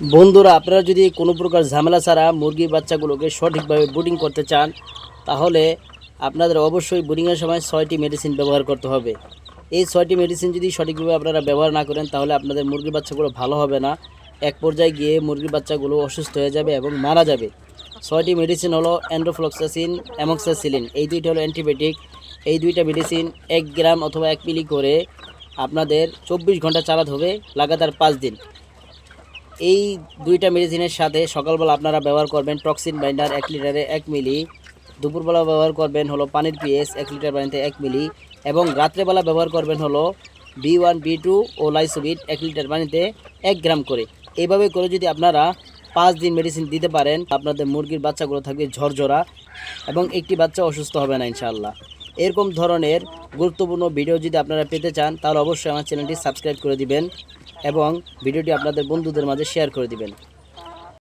বন্ধুরা, আপনারা যদি কোনো প্রকার ঝামেলা ছাড়া মুরগির বাচ্চাগুলোকে সঠিকভাবে ব্রুডিং করতে চান, তাহলে আপনাদের অবশ্যই ব্রুডিংয়ের সময় 6টি মেডিসিন ব্যবহার করতে হবে। এই 6টি মেডিসিন যদি সঠিকভাবে আপনারা ব্যবহার না করেন, তাহলে আপনাদের মুরগির বাচ্চাগুলো ভালো হবে না। এক পর্যায়ে গিয়ে মুরগির বাচ্চাগুলো অসুস্থ হয়ে যাবে এবং মারা যাবে। 6টি মেডিসিন হলো এন্ড্রোফ্লক্সাসিন, অ্যামোক্সাসিলিন। এই দুইটা হলো অ্যান্টিবায়োটিক। এই দুইটা মেডিসিন 1 গ্রাম অথবা 1 মিলি করে আপনাদের 24 ঘন্টা চালাতে হবে, লাগাতার 5 দিন। এই দুইটা মেডিসিনের সাথে সকালবেলা আপনারা ব্যবহার করবেন টক্সিন বাইন্ডার 1 লিটারে 1 মিলি, দুপুরবেলা ব্যবহার করবেন হলো পানির পিএস 1 লিটার পানিতে 1 মিলি, এবং রাত্রেবেলা ব্যবহার করবেন হলো B1 B2 ও লাইসোবিট 1 লিটার পানিতে 1 গ্রাম করে। এইভাবে করে যদি আপনারা 5 দিন মেডিসিন দিতে পারেন, আপনাদের মুরগির বাচ্চাগুলো থাকবে ঝরঝরা এবং একটি বাচ্চা অসুস্থ হবে না ইনশাআল্লাহ। এরকম ধরনের গুরুত্বপূর্ণ ভিডিও যদি আপনারা পেতে চান, তাহলে অবশ্যই আমার চ্যানেলটি সাবস্ক্রাইব করে দিবেন এবং ভিডিওটি আপনাদের বন্ধুদের মাঝে শেয়ার করে দিবেন।